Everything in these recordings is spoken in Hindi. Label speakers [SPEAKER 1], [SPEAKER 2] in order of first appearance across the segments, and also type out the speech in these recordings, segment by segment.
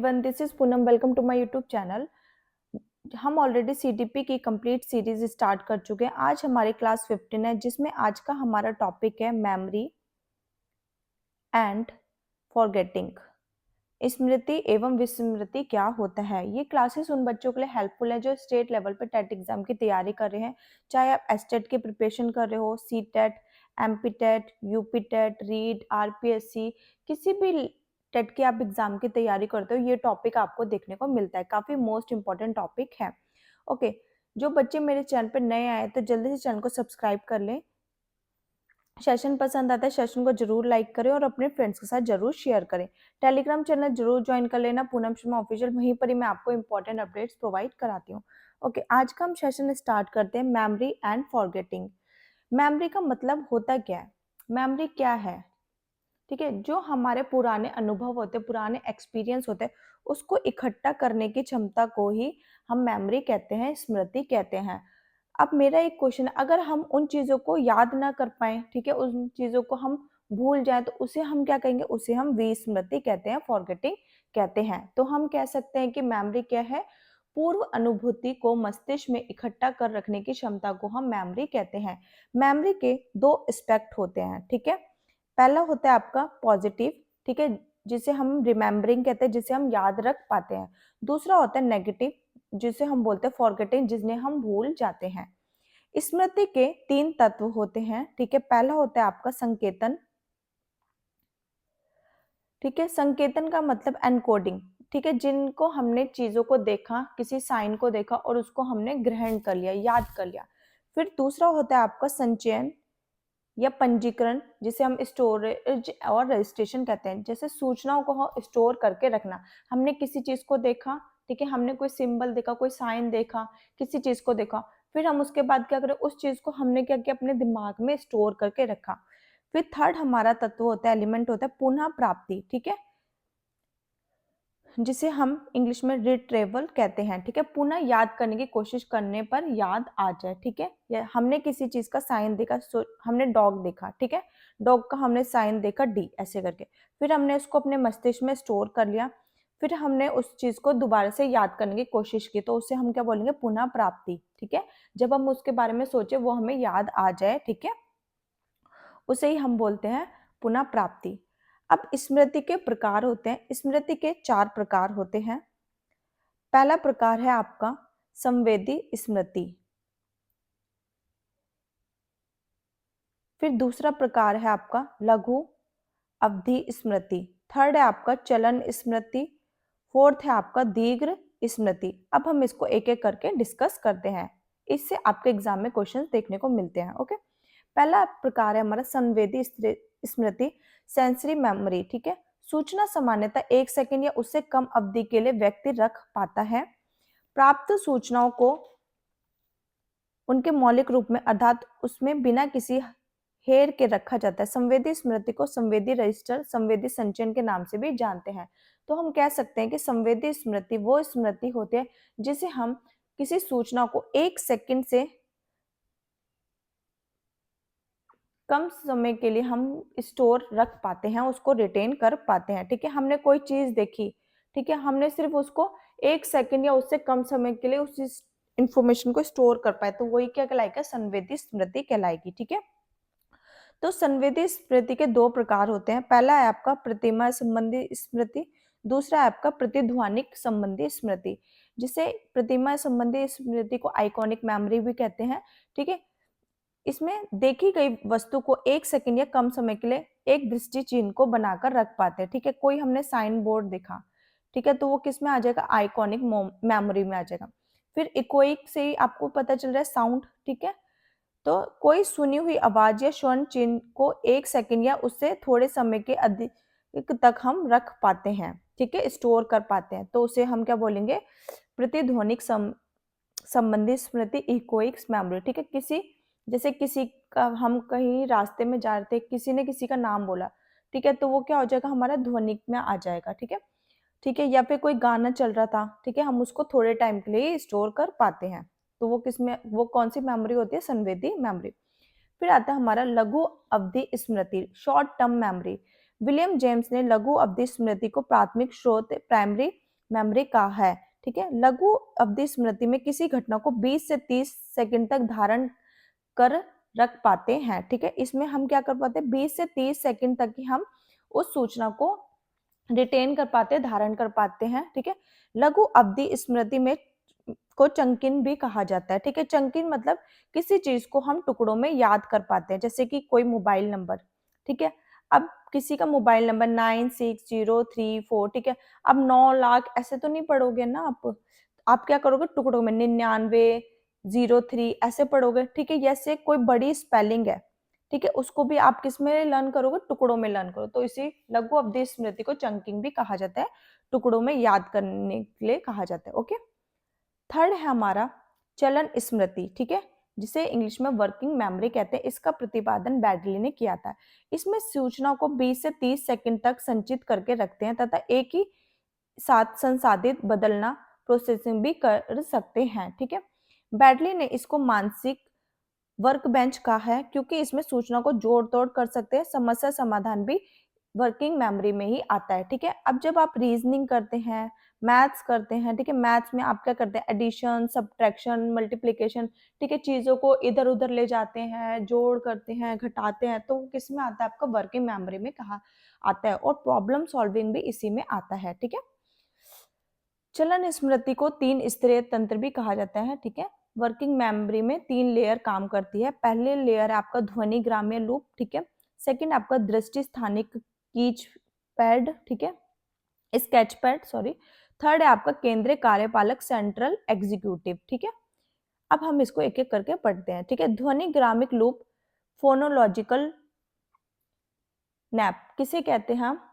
[SPEAKER 1] One this is Poonam. Welcome to my YouTube channel. हम ऑलरेडी सीटीपी की कंप्लीट सीरीज स्टार्ट कर चुके हैं। आज हमारी क्लास 15 है, जिसमें आज का हमारा टॉपिक है मेमोरी एंड फॉरगेटिंग। स्मृति एवं विस्मृति क्या होता है। ये क्लासेस उन बच्चों के लिए हेल्पफुल है जो स्टेट लेवल पे टेट एग्जाम की तैयारी कर रहे हैं। चाहे आप एसटेट की प्रिपरेशन कर रहे हो, CTET, MP TET, UP TET, REET, RPSC, किसी भी टेट की आप एग्जाम की तैयारी करते हो, ये टॉपिक आपको देखने को मिलता है। काफी मोस्ट इंपॉर्टेंट टॉपिक है। ओके, जो बच्चे मेरे चैनल पर नए आए तो जल्दी से चैनल को सब्सक्राइब कर लें। सेशन पसंद आता है, सेशन को जरूर लाइक करें और अपने फ्रेंड्स के साथ जरूर शेयर करें। टेलीग्राम चैनल जरूर ज्वाइन कर लेना, पूनम शर्मा ऑफिशियल। वहीं पर ही मैं आपको इंपॉर्टेंट अपडेट्स प्रोवाइड कराती हूँ। ओके, आज का हम सेशन स्टार्ट करते हैं। Memory and forgetting. मेमोरी का मतलब होता क्या है? मेमोरी क्या है? ठीक है, जो हमारे पुराने अनुभव होते हैं, पुराने एक्सपीरियंस होते हैं, उसको इकट्ठा करने की क्षमता को ही हम मेमोरी कहते हैं, स्मृति कहते हैं। अब मेरा एक क्वेश्चन है, अगर हम उन चीजों को याद ना कर पाए, ठीक है, उन चीजों को हम भूल जाए, तो उसे हम क्या कहेंगे? उसे हम विस्मृति कहते हैं, फॉरगेटिंग कहते हैं। तो हम कह सकते हैं कि मेमोरी क्या है? पूर्व अनुभूति को मस्तिष्क में इकट्ठा कर रखने की क्षमता को हम मेमोरी कहते हैं। मेमोरी के दो एस्पेक्ट होते हैं, ठीक है। पहला होता है आपका पॉजिटिव, ठीक है, जिसे हम रिमेम्बरिंग कहते हैं, जिसे हम याद रख पाते हैं। दूसरा होता है नेगेटिव, जिसे हम बोलते हैं फॉरगेटिंग, जिन्हें हम भूल जाते हैं। स्मृति के तीन तत्व होते हैं, ठीक है। पहला होता है आपका संकेतन, ठीक है। संकेतन का मतलब एनकोडिंग, ठीक है, जिनको हमने चीजों को देखा, किसी साइन को देखा और उसको हमने ग्रहण कर लिया, याद कर लिया। फिर दूसरा होता है आपका संचयन या पंजीकरण, जिसे हम स्टोरेज और रजिस्ट्रेशन कहते हैं। जैसे सूचनाओं को स्टोर करके रखना। हमने किसी चीज को देखा, ठीक है, हमने कोई सिंबल देखा, कोई साइन देखा, किसी चीज को देखा, फिर हम उसके बाद क्या करें? उस चीज को हमने क्या किया? अपने दिमाग में स्टोर करके रखा। फिर थर्ड हमारा तत्व होता है, एलिमेंट होता है पुनः प्राप्ति, ठीक है, जिसे हम इंग्लिश में रिट्रेवल कहते हैं, ठीक है। पुनः याद करने की कोशिश करने पर याद आ जाए, ठीक है। या हमने किसी चीज का साइन देखा, हमने डॉग देखा, ठीक है, डॉग का हमने साइन देखा डी, ऐसे करके फिर हमने उसको अपने मस्तिष्क में स्टोर कर लिया। फिर हमने उस चीज को दोबारा से याद करने की कोशिश की, तो उसे हम क्या बोलेंगे? पुनः प्राप्ति, ठीक है। जब हम उसके बारे में सोचे, वो हमें याद आ जाए, ठीक है, उसे ही हम बोलते हैं पुनः प्राप्ति। अब स्मृति के प्रकार होते हैं। स्मृति के चार प्रकार होते हैं। पहला प्रकार है आपका संवेदी स्मृति। फिर दूसरा प्रकार है आपका लघु अवधि स्मृति। थर्ड है आपका चलन स्मृति। फोर्थ है आपका दीर्घ स्मृति। अब हम इसको एक एक करके डिस्कस करते हैं। इससे आपके एग्जाम में क्वेश्चंस देखने को मिलते हैं। ओके, पहला प्रकार है हमारा संवेदी स्मृति, सेंसरी मेमोरी, ठीक है। सूचना सामान्यतः 1 सेकंड या उससे कम अवधि के लिए व्यक्ति रख पाता है। प्राप्त सूचनाओं को उनके मौलिक रूप में, अर्थात उसमें बिना किसी हेर के रखा जाता है। संवेदी स्मृति को संवेदी रजिस्टर, संवेदी संचयन के नाम से भी जानते हैं। तो हम कह सकते हैं कि संवेदी स्मृति वो स्मृति होती है जिसे हम किसी सूचना को 1 सेकंड से कम समय के लिए हम स्टोर रख पाते हैं, उसको रिटेन कर पाते हैं, ठीक है। हमने कोई चीज देखी, ठीक है, हमने सिर्फ उसको 1 सेकंड या उससे कम समय के लिए उस इंफॉर्मेशन को स्टोर कर पाए, तो वही क्या कहलाएगा? संवेदी स्मृति कहलाएगी, ठीक है। तो संवेदी स्मृति के दो प्रकार होते हैं। पहला है आपका प्रतिमा संबंधी स्मृति, दूसरा है आपका प्रतिध्वनिक संबंधी स्मृति, जिसे प्रतिमा संबंधी स्मृति को आइकॉनिक मेमोरी भी कहते हैं, ठीक है। इसमें देखी गई वस्तु को 1 सेकंड या कम समय के लिए एक दृष्टि चिन्ह को बनाकर रख पाते हैं, ठीक है। कोई हमने साइन बोर्ड देखा, ठीक है, तो वो किस में आ जाएगा? आइकॉनिक मेमोरी में आ जाएगा। फिर इकोइक से ही आपको पता चल रहा है साउंड, ठीक है। तो कोई सुनी हुई आवाज या स्वर्ण चिन्ह को 1 सेकंड या उससे थोड़े समय के अधिक तक हम रख पाते हैं, ठीक है, स्टोर कर पाते हैं, तो उसे हम क्या बोलेंगे? प्रतिध्वनिक संबंधी स्मृति, इकोइक मेमोरी, ठीक है। किसी जैसे किसी का, हम कहीं रास्ते में जा रहे थे, किसी ने किसी का नाम बोला, ठीक है, तो वो क्या हो जाएगा? हमारा ध्वनिक में आ जाएगा, ठीक है, ठीक है। या फिर कोई गाना चल रहा था, ठीक है, हम उसको थोड़े टाइम के लिए स्टोर कर पाते हैं, तो वो किस में, वो कौन सी मेमोरी होती है? संवेदी मेमोरी। फिर आता है हमारा लघु अवधि स्मृति, short term memory. William James ने लघु अवधि स्मृति को प्राथमिक स्रोत, प्राइमरी मेमोरी का है। ठीक है, लघु अवधि स्मृति में किसी घटना को 20 से 30 सेकंड तक धारण कर रख पाते हैं। ठीक है, इसमें हम क्या कर पाते हैं, 20 से 30 सेकंड तक ही हम उस सूचना को रिटेन कर पाते हैं, धारण कर पाते हैं। ठीक है, लघु अवधि स्मृति में को चंकिन भी कहा जाता है। ठीक है, चंकिन मतलब किसी चीज को हम टुकड़ों में याद कर पाते हैं, जैसे कि कोई मोबाइल नंबर। ठीक है, अब किसी का मोबाइल नंबर 960334, ठीक है, अब 9 लाख ऐसे तो नहीं पढ़ोगे ना आप क्या करोगे, टुकड़ों में 9903 ऐसे पढ़ोगे। ठीक है, जैसे कोई बड़ी स्पेलिंग है, ठीक है, उसको भी आप किस में लर्न करोगे, टुकड़ों में लर्न करो। तो इसी लघु अवधि स्मृति को चंकिंग भी कहा जाता है, टुकड़ों में याद करने के लिए कहा जाता है। ओके, थर्ड है हमारा चलन स्मृति। ठीक है, जिसे इंग्लिश में वर्किंग मेमोरी कहते हैं। इसका प्रतिपादन बैडली ने किया था। इसमें सूचना को 20 से 30 सेकंड तक संचित करके रखते हैं तथा एक ही साथ संसाधित बदलना प्रोसेसिंग भी कर सकते हैं। ठीक है, बैडली ने इसको मानसिक वर्क बेंच कहा है, क्योंकि इसमें सूचना को जोड़ तोड़ कर सकते हैं, समस्या समाधान भी वर्किंग मेमोरी में ही आता है। ठीक है, अब जब आप रीजनिंग करते हैं, मैथ्स करते हैं, ठीक है, मैथ्स में आप क्या करते हैं, एडिशन, सब्ट्रैक्शन, मल्टीप्लिकेशन, ठीक है, चीजों को इधर उधर ले जाते हैं, जोड़ करते हैं, घटाते हैं, तो किस में आता है, आपका वर्किंग मेमोरी में कहा आता है। और प्रॉब्लम सॉल्विंग भी इसी में आता है। ठीक है, चलन स्मृति को 3 स्तरीय तंत्र भी कहा जाता है। ठीक है, वर्किंग मेमोरी में 3 लेयर काम करती है। पहले लेयर है आपका ध्वनि ग्राम्य लूप। ठीक है, सेकंड आपका दृष्टि स्थानिक कीज पैड, ठीक है, स्केच पैड सॉरी। थर्ड है आपका केंद्रीय कार्यपालक सेंट्रल एग्जीक्यूटिव। ठीक है, अब हम इसको एक एक करके पढ़ते हैं। ठीक है, ध्वनि ग्रामिक लूप फोनोलॉजिकल नैप किसे कहते हैं हम,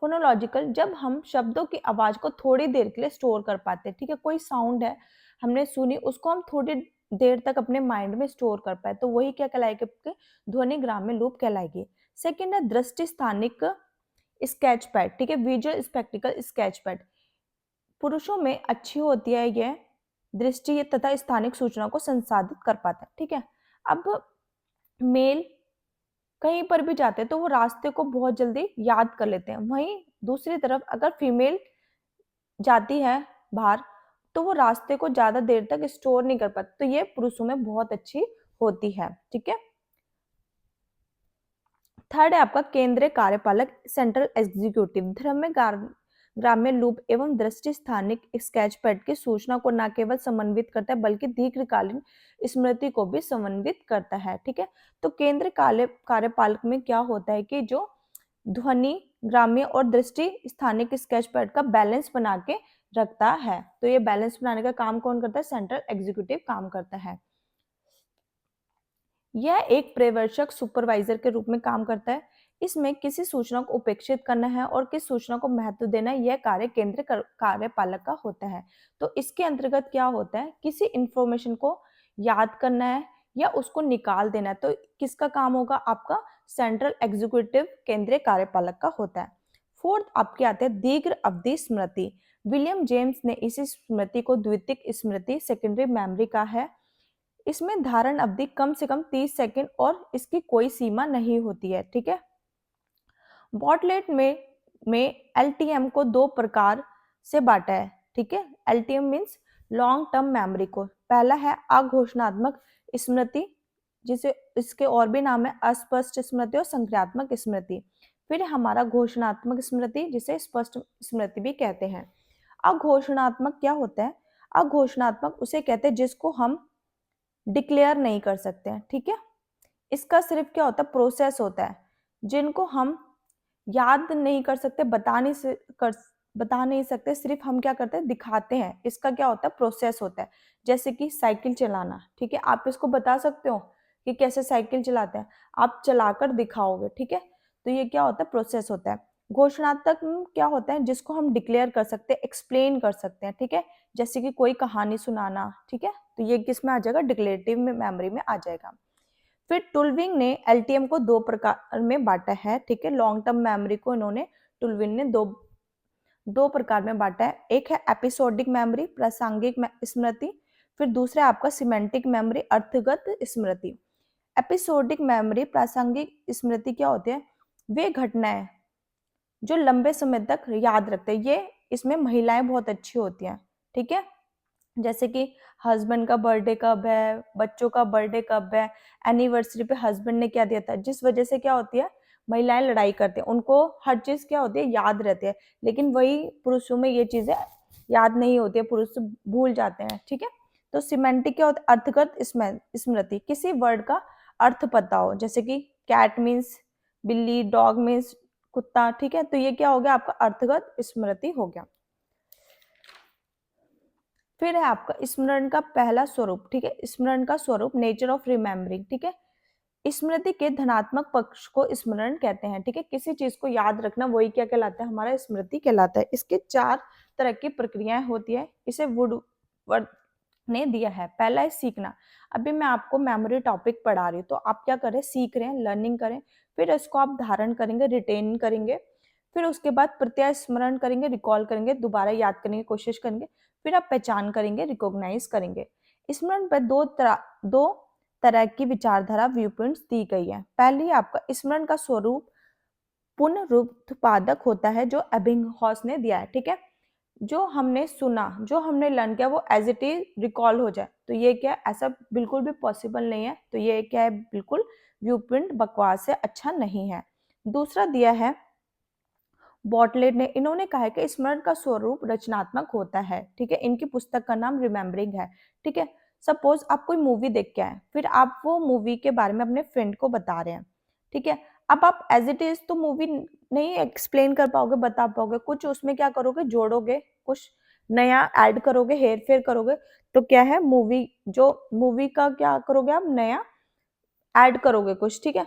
[SPEAKER 1] फोनोलॉजिकल, जब हम शब्दों की आवाज को थोड़ी देर के लिए स्टोर कर पाते हैं। ठीक है, कोई साउंड है हमने सुनी, उसको हम थोड़ी देर तक अपने माइंड में स्टोर कर पाए, तो वही क्या कहलाएगी, आपके ध्वनि ग्राम्य लूप कहलाएगी। सेकंड है दृष्टि स्थानिक स्केच पैड। ठीक है, विजुअल स्पेक्टिकल स्केच पैड पुरुषों में अच्छी होती है, यह दृष्टि तथा स्थानिक सूचना को संसाधित कर पाता है। ठीक है, अब मेल कहीं पर भी जाते हैं तो वो रास्ते को बहुत जल्दी याद कर लेते हैं। वहीं दूसरी तरफ अगर फीमेल जाती है बाहर, तो वो रास्ते को ज्यादा देर तक स्टोर नहीं कर पाती, तो ये पुरुषों में बहुत अच्छी होती है। ठीक है, थर्ड है आपका केंद्रीय कार्यपालक सेंट्रल एग्जीक्यूटिव, ग्राम्य लूप एवं दृष्टि स्थानिक स्केच पैड की सूचना को न केवल समन्वित करता है बल्कि दीर्घकालीन स्मृति को भी समन्वित करता है। ठीक है, तो केंद्रीय कार्यपालक में क्या होता है कि जो ध्वनि ग्राम्य और दृष्टि स्थानिक स्केच पैड का बैलेंस बना के रखता है। तो ये बैलेंस बनाने का काम कौन करता है, सेंट्रल एग्जीक्यूटिव काम करता है। यह एक पर्यवेक्षक सुपरवाइजर के रूप में काम करता है। इसमें किसी सूचना को उपेक्षित करना है और किस सूचना को महत्व देना है, यह कार्य केंद्रीय कार्यपालक का होता है। तो इसके अंतर्गत क्या होता है, किसी इंफॉर्मेशन को याद करना है या उसको निकाल देना है, तो किसका काम होगा, आपका सेंट्रल एग्जीक्यूटिव केंद्रीय कार्यपालक का होता है। फोर्थ आपके आते हैं दीर्घ अवधि स्मृति। विलियम जेम्स ने इसी स्मृति को द्वितीयक स्मृति सेकेंडरी मेमोरी का है। इसमें धारण अवधि कम से कम 30 सेकंड और इसकी कोई सीमा नहीं होती है। ठीक है, बॉटलेट में एलटीएम को 2 प्रकार से बांटा है। ठीक है, LTM means long term memory को। पहला है अघोषणात्मक स्मृति, जिसे इसके और भी नाम है अस्पष्ट स्मृति और संक्रियात्मक स्मृति। फिर हमारा घोषणात्मक स्मृति, जिसे स्पष्ट स्मृति भी कहते हैं। अघोषणात्मक क्या होता है, अघोषणात्मक उसे कहते हैं जिसको हम डिक्लेयर नहीं कर सकते हैं। ठीक है, इसका सिर्फ क्या होता है, प्रोसेस होता है, जिनको हम याद नहीं कर सकते, बता नहीं सकते, सिर्फ हम क्या करते हैं, दिखाते हैं। इसका क्या होता है, प्रोसेस होता है। जैसे कि साइकिल चलाना, ठीक है, आप इसको बता सकते हो कि कैसे साइकिल चलाते हैं, आप चलाकर दिखाओगे। ठीक है, तो ये क्या होता है, प्रोसेस होता है। घोषणात्मक क्या होता है, जिसको हम डिक्लेयर कर सकते हैं, एक्सप्लेन कर सकते हैं। ठीक है, जैसे कि कोई कहानी सुनाना। ठीक है, तो ये किस में आ जाएगा, डिक्लेरेटिव में मेमोरी में आ जाएगा। फिर टुलविंग ने एलटीएम को 2 प्रकार में बांटा है। ठीक है, लॉन्ग टर्म मेमोरी को इन्होंने टुलविंग ने दो प्रकार में बांटा है। एक है एपिसोडिक मेमोरी, प्रासंगिक स्मृति। फिर दूसरा आपका सिमेंटिक मेमोरी, अर्थगत स्मृति। एपिसोडिक मेमोरी, प्रासंगिक स्मृति क्या होती है, वे घटनाएं जो लंबे समय तक याद रखते हैं, ये इसमें महिलाएं बहुत अच्छी होती हैं, ठीक है। जैसे कि हस्बैंड का बर्थडे कब है, बच्चों का बर्थडे कब है, एनिवर्सरी पे हस्बैंड ने क्या दिया था, जिस वजह से क्या होती है, महिलाएं लड़ाई करते हैं, उनको हर चीज क्या होती है, याद रहती है। लेकिन वही पुरुषों में ये चीजें याद नहीं होती है, पुरुष भूल जाते हैं, ठीक है। तो सिमेंटिक क्या होता है, अर्थगत स्मृति, किसी वर्ड का अर्थ पता हो, जैसे कि कैट मीन्स बिल्ली, डॉग मीन्स कुत्ता, ठीक है। तो ये क्या हो गया, आपका अर्थगत स्मृति हो गया। फिर है आपका स्मरण का पहला स्वरूप, ठीक है। स्मरण का स्वरूप नेचर ऑफ रिमेम्बरिंग, ठीक है। स्मृति के धनात्मक पक्ष को स्मरण कहते हैं, ठीक है। किसी चीज को याद रखना वही क्या कहलाता है, हमारा स्मृति कहलाता है। इसके 4 तरह की प्रक्रियाएं होती है, इसे वुडवर्ड ने दिया है। पहला है सीखना। अभी मैं आपको मेमोरी टॉपिक पढ़ा रही हूँ, तो आप क्या करें, सीख रहे हैं, लर्निंग करें। फिर इसको आप धारण करेंगे, रिटेन करेंगे। फिर उसके बाद प्रत्यय स्मरण करेंगे, रिकॉल करेंगे, दोबारा याद करने की कोशिश करेंगे। फिर आप पहचान करेंगे, रिकॉग्नाइज करेंगे। स्मरण पर दो तरह की विचारधारा व्यू पॉइंट्स दी गई है। पहली आपका स्मरण का स्वरूप पुनरुत्पादक होता है, जो एबिंगहॉस ने दिया है, ठीक है। जो हमने सुना, जो हमने लर्न किया, वो एज इट इज रिकॉल हो जाए, तो ये क्या, ऐसा बिल्कुल भी पॉसिबल नहीं है। तो ये क्या है, बिल्कुल व्यू पॉइंट बकवास है, अच्छा नहीं है। दूसरा दिया है बॉटलेट ने, इन्होंने कहा है कि स्मरण का स्वरूप रचनात्मक होता है, ठीक है। इनकी पुस्तक का नाम रिमेम्बरिंग है, ठीक है। सपोज आप कोई मूवी देख के आए, फिर आप वो मूवी के बारे में अपने फ्रेंड को बता रहे हैं, ठीक है। अब आप एज इट इज तो मूवी नहीं एक्सप्लेन कर पाओगे, बता पाओगे, कुछ उसमें क्या करोगे, जोड़ोगे, कुछ नया ऐड करोगे, हेर फेर करोगे। तो क्या है, मूवी का क्या करोगे, आप नया ऐड करोगे कुछ, ठीक है।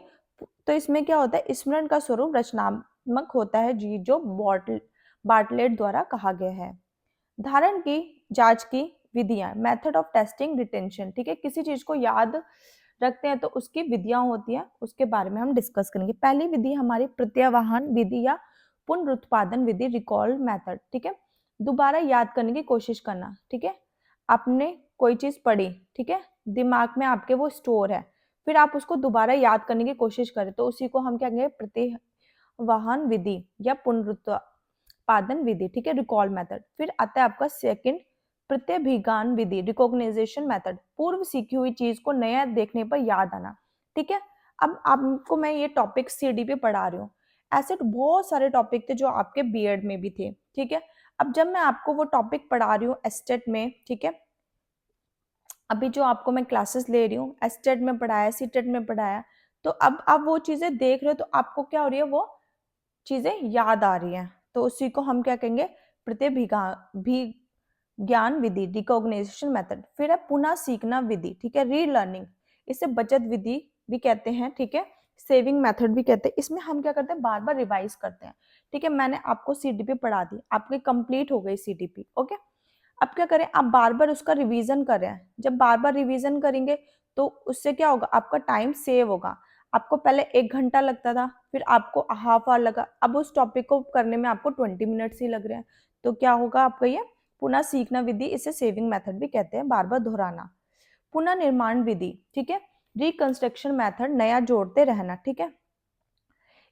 [SPEAKER 1] तो इसमें क्या होता है, स्मरण का स्वरूप रचनात्मक होता है जी, जो बार्टलेट द्वारा कहा गया है। धारण की जांच की विधियां, मेथड ऑफ टेस्टिंग रिटेंशन, ठीक है। किसी चीज को याद रखते हैं तो उसकी विधियां होती हैं, उसके बारे में हम डिस्कस करेंगे। पहली विधि हमारी प्रत्यावाहन विधि या पुनरुत्पादन विधि, रिकॉल मेथड, ठीक है। दोबारा याद करने की कोशिश करना, ठीक है। आपने कोई चीज पढ़ी, ठीक है, दिमाग में आपके वो स्टोर है, फिर आप उसको दोबारा याद करने की कोशिश करें, तो उसी को हम क्या कहेंगे, प्रतिवाहन विधि या पुनरुत्पादन विधि, ठीक है, रिकॉल मेथड। फिर आता है आपका सेकंड प्रत्यभिज्ञान विधि, रिकॉग्निजेशन मेथड, पूर्व सीखी हुई चीज को नया देखने पर याद आना, ठीक है। अब आपको मैं ये टॉपिक सीडी पे पढ़ा रही हूँ, ऐसे तो बहुत सारे टॉपिक थे जो आपके बीएड में भी थे, ठीक है। अब जब मैं आपको वो टॉपिक पढ़ा रही हूँ एस्टेट में, ठीक है, अभी जो आपको मैं क्लासेस ले रही हूँ, एस्टेट में पढ़ाया, सीटेट में पढ़ाया, तो अब आप वो चीजें देख रहे हो, तो आपको क्या हो रही है, वो चीजें याद आ रही हैं, तो उसी को हम क्या कहेंगे, ज्ञान विधि, रिकॉग्निशन मेथड। फिर है पुनः सीखना विधि, ठीक है, रीलर्निंग, इसे बचत विधि भी कहते हैं, ठीक है, सेविंग मेथड भी कहते हैं। इसमें हम क्या करते हैं, बार बार रिवाइज करते हैं, ठीक है। मैंने आपको सीडीपी पढ़ा दी, आपकी कंप्लीट हो गई सीडीपी, ओके। अब क्या करें, आप बार बार उसका रिवीजन कर रहे हैं, जब बार बार रिवीजन करेंगे तो उससे क्या होगा, आपका टाइम सेव होगा। आपको पहले 1 घंटा लगता था, फिर आपको हाफ आवर लगा, अब उस टॉपिक को करने में आपको 20 मिनट्स ही लग रहे हैं। तो क्या होगा आपका ये पुनः सीखना विधि, इसे सेविंग मेथड भी कहते हैं, बार बार दोहराना। पुनः निर्माण विधि, ठीक है, रिकंस्ट्रक्शन मेथड, नया जोड़ते रहना, ठीक है।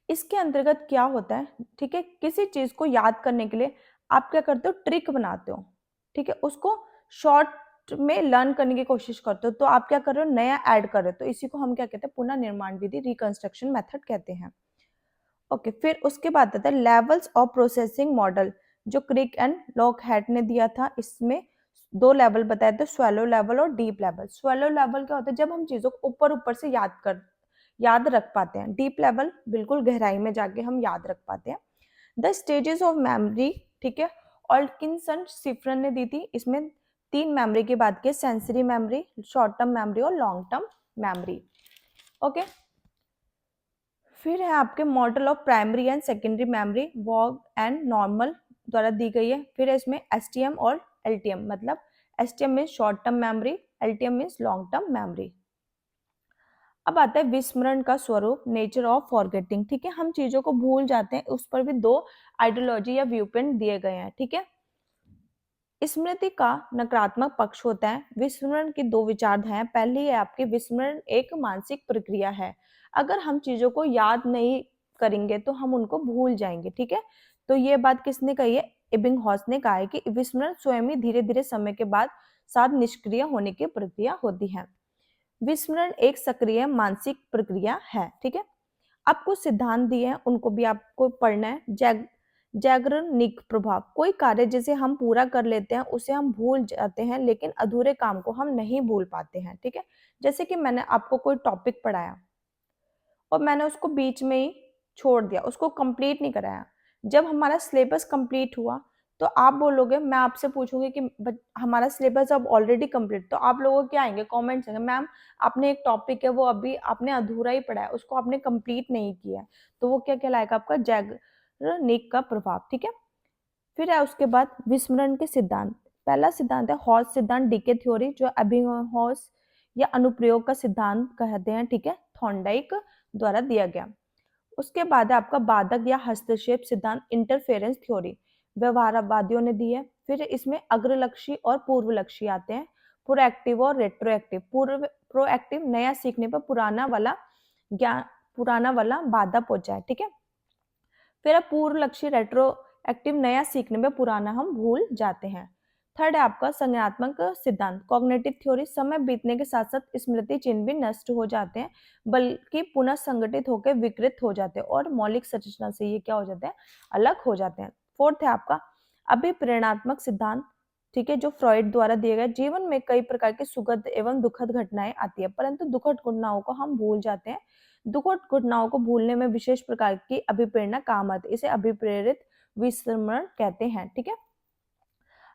[SPEAKER 1] इसके अंतर्गत क्या होता है, ठीक है, किसी चीज को याद करने के लिए आप क्या करते हो, ट्रिक बनाते हो, ठीक है, उसको शॉर्ट में लर्न करने की कोशिश करते हो, तो आप क्या कर रहे हो, नया ऐड कर रहे हो, तो इसी को हम क्या कहते हैं, पुनः निर्माण विधि, रिकंस्ट्रक्शन मेथड कहते हैं। ओके, फिर उसके बाद आता है लेवल्स ऑफ प्रोसेसिंग मॉडल, जो क्रिक एंड लॉकहार्ट ने दिया था। इसमें 2 लेवल बताए थे, स्वैलो लेवल और डीप लेवल। स्वैलो लेवल क्या होता है, जब हम चीजों को ऊपर ऊपर से याद रख पाते हैं। डीप लेवल बिल्कुल गहराई में जाके हम याद रख पाते हैं। द स्टेजेस ऑफ मेमोरी, ठीक है, ऑल्किंसन सिफ्रन ने दी थी। इसमें 3 मेमोरी की बात की, sensory memory, short term memory और लॉन्ग टर्म मेमोरी, ओके। फिर है आपके model of primary and secondary memory, Waugh and Norman द्वारा दी गई है। फिर इसमें एसटीएम और एलटीएम, मतलब STM means short term memory, LTM means long term memory. अब आता है विस्मरण का स्वरूप, नेचर ऑफ फॉरगेटिंग, ठीक है, हम चीजों को भूल जाते हैं, उस पर भी 2 आइडियोलॉजी या व्यू पॉइंट दिए गए हैं, ठीक है। स्मृति का नकारात्मक पक्ष होता है। विस्मरण की 2 विचारधाराएं, पहली है आपकी विस्मरण एक मानसिक प्रक्रिया है, अगर हम चीजों को याद नहीं करेंगे तो हम उनको भूल जाएंगे, ठीक है। तो ये बात किसने कही है, एबिंगहॉस ने कहा है कि विस्मरण स्वयं ही धीरे धीरे समय के बाद साथ निष्क्रिय होने की प्रक्रिया होती है। विस्मरण एक सक्रिय मानसिक प्रक्रिया है। ठीक है, आपको सिद्धांत दिए हैं, उनको भी आपको पढ़ना है। जागरणिक प्रभाव, कोई कार्य जिसे हम पूरा कर लेते हैं उसे हम भूल जाते हैं, लेकिन अधूरे काम को हम नहीं भूल पाते हैं। ठीक है, जैसे कि मैंने आपको कोई टॉपिक पढ़ाया और मैंने उसको बीच में ही छोड़ दिया, उसको कंप्लीट नहीं कराया। जब हमारा सिलेबस कंप्लीट हुआ तो आप बोलोगे, मैं आपसे पूछूंगी कि हमारा सिलेबस अब ऑलरेडी कंप्लीट, तो आप लोगों क्या आएंगे कमेंट्स आएंगे, मैम आपने एक टॉपिक है वो अभी आपने अधूरा ही पढ़ा है, उसको आपने कंप्लीट नहीं किया है। तो वो क्या कहलाएगा, आपका जैगरनिक का प्रभाव। ठीक है, फिर है उसके बाद विस्मरण के सिद्धांत। पहला सिद्धांत है हॉस सिद्धांत, डीके थ्योरी, जो एबिंगहॉस या अनुप्रयोग का सिद्धांत कहते हैं। ठीक है, थॉर्नडाइक द्वारा दिया गया। उसके बाद है आपका बाधक या हस्तक्षेप सिद्धांत, इंटरफेरेंस थ्योरी, व्यवहारवादियों ने दी है। फिर इसमें अग्रलक्षी और पूर्वलक्षी आते हैं, प्रोएक्टिव और रेट्रोएक्टिव। पूर्व प्रोएक्टिव, नया सीखने पर पुराना वाला बाधा पहुंचाए। ठीक है, फिर पूर्वलक्षी रेट्रोएक्टिव, नया सीखने में पुराना हम भूल जाते हैं। थर्ड है आपका संज्ञानात्मक सिद्धांत, कॉग्निटिव थ्योरी, समय बीतने के साथ साथ स्मृति चिन्ह भी नष्ट हो जाते हैं, बल्कि पुनः संगठित होकर विकृत हो जाते हैं और मौलिक संरचना से ये क्या हो जाते हैं, अलग हो जाते हैं। फोर्थ है आपका अभिप्रेरणात्मक सिद्धांत। ठीक है, जो फ्रॉइड द्वारा दिए गए। जीवन में कई प्रकार की सुखद एवं दुखद घटनाएं आती है, परंतु दुखद घटनाओं को हम भूल जाते हैं। दुखद घटनाओं को भूलने में विशेष प्रकार की अभिप्रेरणा काम आती है, इसे अभिप्रेरित विस्मरण कहते हैं। ठीक है,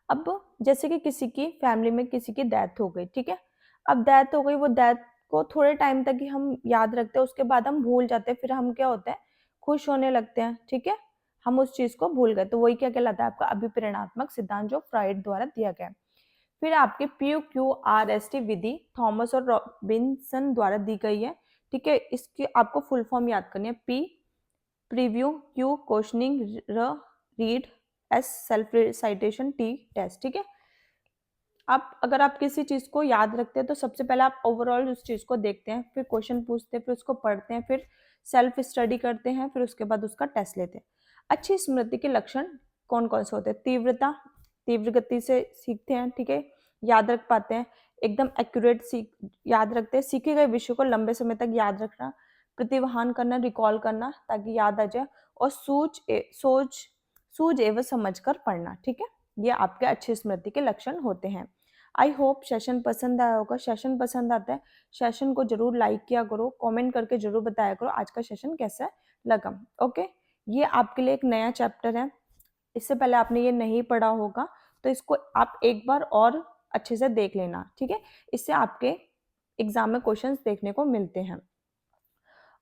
[SPEAKER 1] अब जैसे कि किसी की फैमिली में किसी की डेथ हो गई। ठीक है, अब डेथ हो गई, वो डेथ को थोड़े टाइम तक ही हम याद रखते हैं, उसके बाद हम भूल जाते हैं, फिर हम क्या होते हैं, खुश होने लगते हैं। ठीक है, हम उस चीज को भूल गए, तो वही क्या कहलाता है, आपका अभिप्रेरणात्मक सिद्धांत, जो फ्रॉइड द्वारा दिया गया है। फिर आपकी PQRST विधि थॉमस और रॉबिन्सन द्वारा दी गई है। ठीक है, इसकी आपको फुल फॉर्म याद करनी है। P preview, Q questioning, R read, S self citation, T test. ठीक है, अगर आप किसी चीज को याद रखते हैं तो सबसे पहले आप ओवरऑल उस चीज को देखते हैं, फिर क्वेश्चन पूछते हैं, फिर उसको पढ़ते हैं, फिर सेल्फ स्टडी करते हैं, फिर उसके बाद उसका टेस्ट लेते हैं। अच्छी स्मृति के लक्षण कौन कौन से होते हैं, तीव्रता, तीव्र गति से सीखते हैं। ठीक है, याद रख पाते हैं, एकदम एक्यूरेट याद रखते हैं, सीखे गए विषय को लंबे समय तक याद रखना, प्रतिवहन करना, रिकॉल करना ताकि याद आ जाए, और सूझ एवं समझ कर पढ़ना। ठीक है, ये आपके अच्छी स्मृति के लक्षण होते हैं। आई होप सेशन पसंद आया होगा। सेशन पसंद आता है, सेशन को जरूर लाइक किया करो, कमेंट करके जरूर बताया करो आज का सेशन कैसा लगा। ओके, ये आपके लिए एक नया चैप्टर है, इससे पहले आपने ये नहीं पढ़ा होगा, तो इसको आप एक बार और अच्छे से देख लेना। ठीक है, इससे आपके एग्जाम में क्वेश्चंस देखने को मिलते हैं।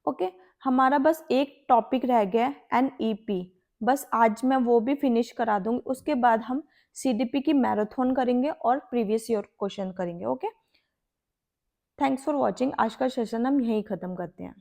[SPEAKER 1] ओके, हमारा बस एक टॉपिक रह गया है, NEP, बस आज मैं वो भी फिनिश करा दूंगी, उसके बाद हम CDP की मैराथन करेंगे और प्रीवियस ईयर क्वेश्चन करेंगे। Okay, thanks for watching. आज का सेशन हम यहीं खत्म करते हैं।